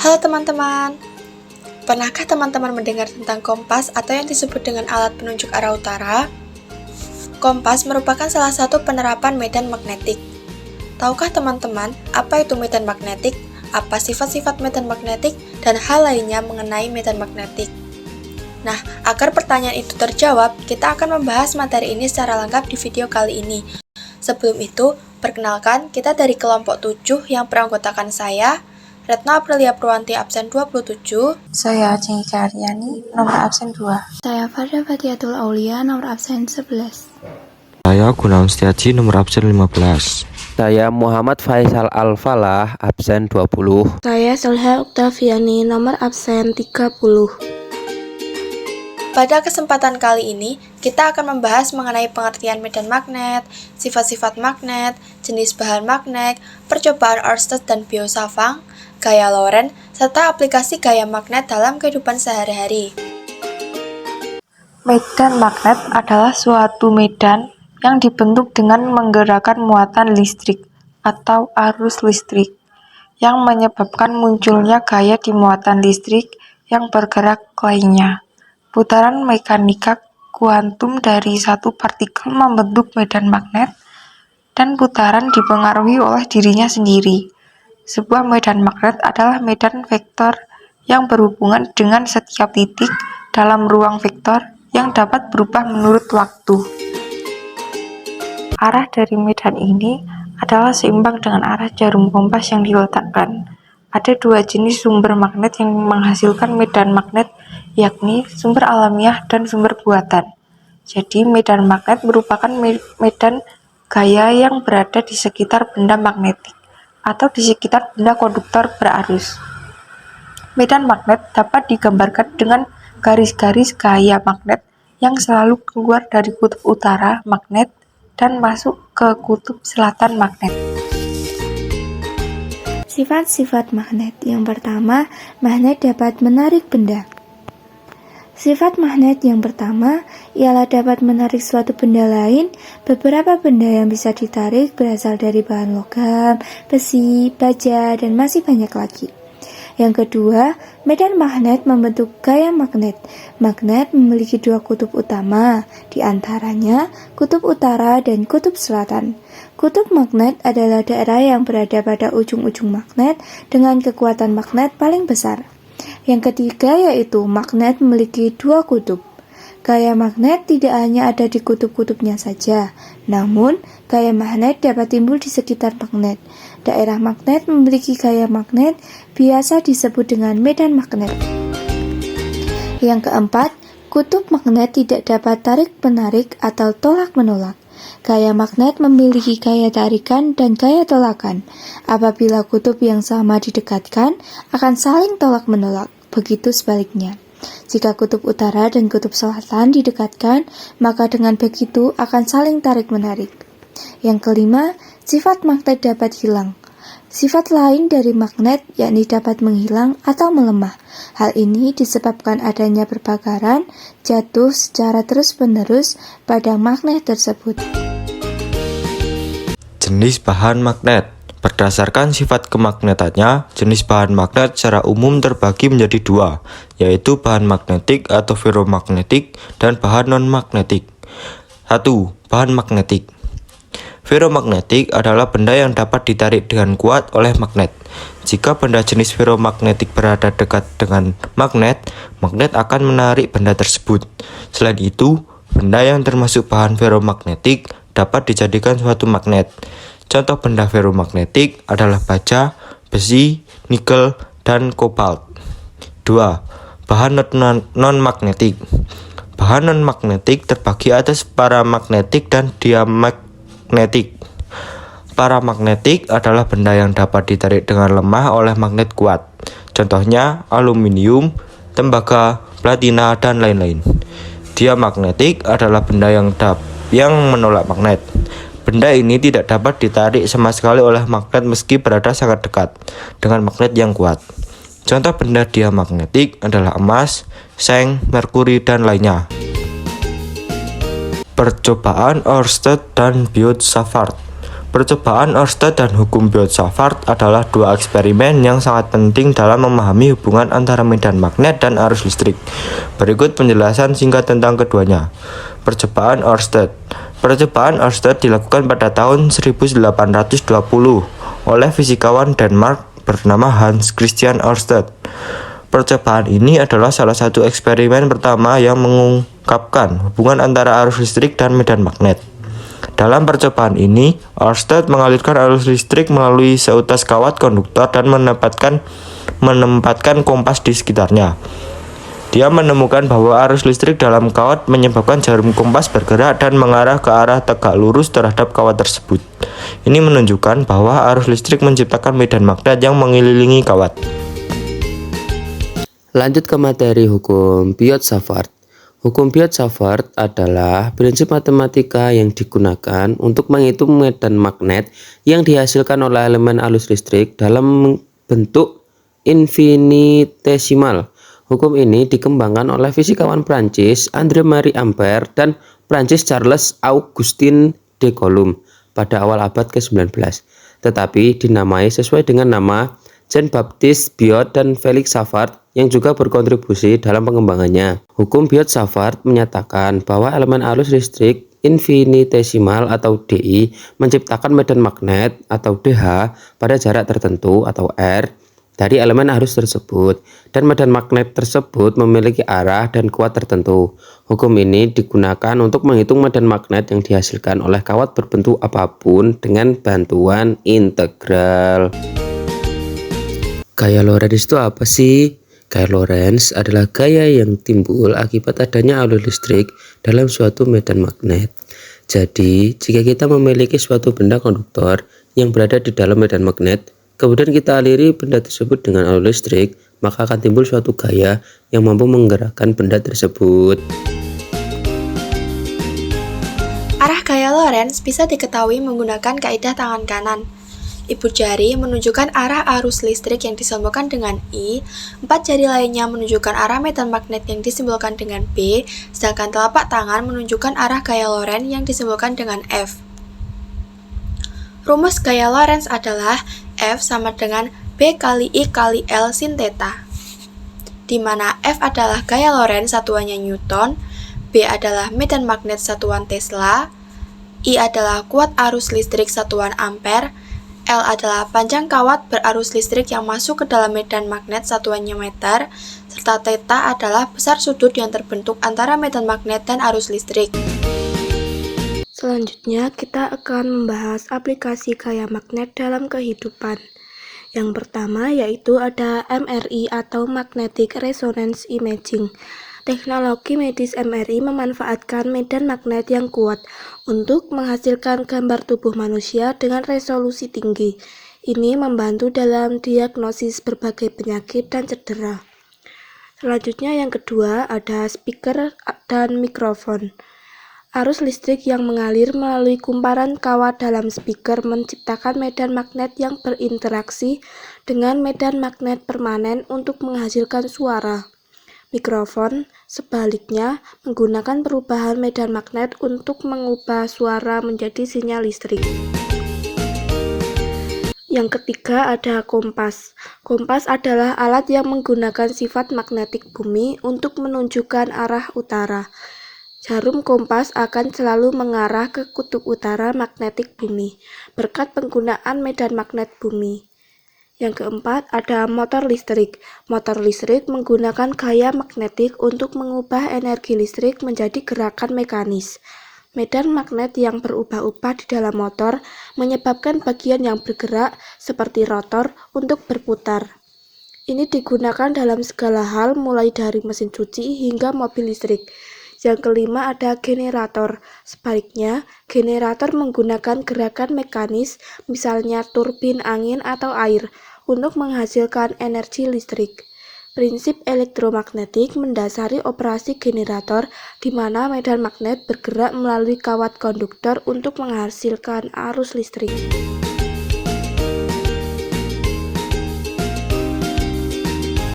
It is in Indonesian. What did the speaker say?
Halo teman-teman, pernahkah teman-teman mendengar tentang kompas atau yang disebut dengan alat penunjuk arah utara? Kompas merupakan salah satu penerapan medan magnetik. Tahukah teman-teman apa itu medan magnetik, apa sifat-sifat medan magnetik, dan hal lainnya mengenai medan magnetik? Nah, agar pertanyaan itu terjawab, kita akan membahas materi ini secara lengkap di video kali ini. Sebelum itu, perkenalkan kita dari kelompok 7 yang beranggotakan saya, Retno Aprilia Purwanti absen 27. Saya Cengika Aryani, nomor absen 2. Saya Farda Fatiatul Aulia, nomor absen 11. Saya Gunawan Setiaji, nomor absen 15. Saya Muhammad Faisal Al-Falah, absen 20. Saya Solha Oktaviani, nomor absen 30. Pada kesempatan kali ini, kita akan membahas mengenai pengertian medan magnet, sifat-sifat magnet, jenis bahan magnet, percobaan Ørsted dan Biot-Savart, gaya Lorentz, serta aplikasi gaya magnet dalam kehidupan sehari-hari. Medan magnet adalah suatu medan yang dibentuk dengan menggerakkan muatan listrik atau arus listrik yang menyebabkan munculnya gaya di muatan listrik yang bergerak lainnya. Putaran mekanika kuantum dari satu partikel membentuk medan magnet, dan putaran dipengaruhi oleh dirinya sendiri. Sebuah medan magnet adalah medan vektor yang berhubungan dengan setiap titik dalam ruang vektor yang dapat berubah menurut waktu. Arah dari medan ini adalah seimbang dengan arah jarum kompas yang diletakkan. Ada dua jenis sumber magnet yang menghasilkan medan magnet, yakni sumber alamiah dan sumber buatan. Jadi medan magnet merupakan medan gaya yang berada di sekitar benda magnetik atau di sekitar benda konduktor berarus. Medan magnet dapat digambarkan dengan garis-garis gaya magnet yang selalu keluar dari kutub utara magnet dan masuk ke kutub selatan magnet. Sifat-sifat magnet. Yang pertama, magnet dapat menarik benda. Sifat magnet yang pertama ialah dapat menarik suatu benda lain. Beberapa benda yang bisa ditarik berasal dari bahan logam, besi, baja, dan masih banyak lagi. Yang kedua, medan magnet membentuk gaya magnet. Magnet memiliki dua kutub utama, di antaranya kutub utara dan kutub selatan. Kutub magnet adalah daerah yang berada pada ujung-ujung magnet dengan kekuatan magnet paling besar. Yang ketiga yaitu magnet memiliki dua kutub. Gaya magnet tidak hanya ada di kutub-kutubnya saja, namun gaya magnet dapat timbul di sekitar magnet. Daerah magnet memiliki gaya magnet biasa disebut dengan medan magnet. Yang keempat, kutub magnet tidak dapat tarik-menarik atau tolak-menolak. Gaya magnet memiliki gaya tarikan dan gaya tolakan. Apabila kutub yang sama didekatkan, akan saling tolak-menolak. Begitu sebaliknya. Jika kutub utara dan kutub selatan didekatkan, maka dengan begitu akan saling tarik-menarik. Yang kelima, sifat magnet dapat hilang. Sifat lain dari magnet yakni dapat menghilang atau melemah. Hal ini disebabkan adanya perbakaran jatuh secara terus-menerus pada magnet tersebut. Jenis bahan magnet. Berdasarkan sifat kemagnetannya, jenis bahan magnet secara umum terbagi menjadi dua, yaitu bahan magnetik atau ferromagnetik dan bahan non-magnetik. 1. Bahan magnetik. Ferromagnetik adalah benda yang dapat ditarik dengan kuat oleh magnet. Jika benda jenis ferromagnetik berada dekat dengan magnet, magnet akan menarik benda tersebut. Selain itu, benda yang termasuk bahan ferromagnetik dapat dijadikan suatu magnet. Contoh benda ferromagnetik adalah baja, besi, nikel, dan kobalt. 2. Bahan non-magnetik. Bahan non-magnetik terbagi atas paramagnetik dan diamagnetik. Paramagnetik adalah benda yang dapat ditarik dengan lemah oleh magnet kuat. Contohnya aluminium, tembaga, platina, dan lain-lain. Diamagnetik adalah benda yang menolak magnet. Benda ini tidak dapat ditarik sama sekali oleh magnet meski berada sangat dekat dengan magnet yang kuat. Contoh benda diamagnetik adalah emas, seng, merkuri, dan lainnya. Percobaan Ørsted dan Biot-Savart. Percobaan Ørsted dan hukum Biot-Savart adalah dua eksperimen yang sangat penting dalam memahami hubungan antara medan magnet dan arus listrik. Berikut penjelasan singkat tentang keduanya. Percobaan Ørsted. Percobaan Ørsted dilakukan pada tahun 1820 oleh fisikawan Denmark bernama Hans Christian Ørsted. Percobaan ini adalah salah satu eksperimen pertama yang mengungkapkan hubungan antara arus listrik dan medan magnet. Dalam percobaan ini, Ørsted mengalirkan arus listrik melalui seutas kawat konduktor dan menempatkan kompas di sekitarnya. Dia menemukan bahwa arus listrik dalam kawat menyebabkan jarum kompas bergerak dan mengarah ke arah tegak lurus terhadap kawat tersebut. Ini menunjukkan bahwa arus listrik menciptakan medan magnet yang mengelilingi kawat. Lanjut ke materi hukum Biot-Savart. Hukum Biot-Savart adalah prinsip matematika yang digunakan untuk menghitung medan magnet yang dihasilkan oleh elemen arus listrik dalam bentuk infinitesimal. Hukum ini dikembangkan oleh fisikawan Prancis André-Marie Ampère dan Prancis Charles Augustin de Coulomb pada awal abad ke-19, tetapi dinamai sesuai dengan nama Jean-Baptiste Biot dan Félix Savart yang juga berkontribusi dalam pengembangannya. Hukum Biot-Savart menyatakan bahwa elemen arus listrik infinitesimal atau DI menciptakan medan magnet atau DH pada jarak tertentu atau R dari elemen arus tersebut, dan medan magnet tersebut memiliki arah dan kuat tertentu. Hukum ini digunakan untuk menghitung medan magnet yang dihasilkan oleh kawat berbentuk apapun dengan bantuan integral. Gaya Lorentz itu apa sih? Gaya Lorentz adalah gaya yang timbul akibat adanya arus listrik dalam suatu medan magnet. Jadi, jika kita memiliki suatu benda konduktor yang berada di dalam medan magnet, kemudian kita aliri benda tersebut dengan arus listrik, maka akan timbul suatu gaya yang mampu menggerakkan benda tersebut. Arah gaya Lorentz bisa diketahui menggunakan kaidah tangan kanan. Ibu jari menunjukkan arah arus listrik yang disimbolkan dengan I, 4 jari lainnya menunjukkan arah medan magnet yang disimbolkan dengan B, sedangkan telapak tangan menunjukkan arah gaya Lorentz yang disimbolkan dengan F. Rumus gaya Lorentz adalah F sama dengan B kali I kali L sin theta, di mana F adalah gaya Lorentz satuannya Newton, B adalah medan magnet satuan Tesla, I adalah kuat arus listrik satuan Ampere, L adalah panjang kawat berarus listrik yang masuk ke dalam medan magnet satuannya meter, serta theta adalah besar sudut yang terbentuk antara medan magnet dan arus listrik. Selanjutnya, kita akan membahas aplikasi gaya magnet dalam kehidupan. Yang pertama yaitu ada MRI atau Magnetic Resonance Imaging. Teknologi medis MRI memanfaatkan medan magnet yang kuat untuk menghasilkan gambar tubuh manusia dengan resolusi tinggi. Ini membantu dalam diagnosis berbagai penyakit dan cedera. Selanjutnya yang kedua ada speaker dan mikrofon. Arus listrik yang mengalir melalui kumparan kawat dalam speaker menciptakan medan magnet yang berinteraksi dengan medan magnet permanen untuk menghasilkan suara. Mikrofon, sebaliknya, menggunakan perubahan medan magnet untuk mengubah suara menjadi sinyal listrik. Yang ketiga ada kompas. Kompas adalah alat yang menggunakan sifat magnetik bumi untuk menunjukkan arah utara. Jarum kompas akan selalu mengarah ke kutub utara magnetik bumi, berkat penggunaan medan magnet bumi. Yang keempat ada motor listrik. Motor listrik menggunakan gaya magnetik untuk mengubah energi listrik menjadi gerakan mekanis. Medan magnet yang berubah-ubah di dalam motor menyebabkan bagian yang bergerak seperti rotor untuk berputar. Ini digunakan dalam segala hal mulai dari mesin cuci hingga mobil listrik. Yang kelima ada generator. Sebaliknya, generator menggunakan gerakan mekanis, misalnya turbin angin atau air, untuk menghasilkan energi listrik. Prinsip elektromagnetik mendasari operasi generator, di mana medan magnet bergerak melalui kawat konduktor untuk menghasilkan arus listrik.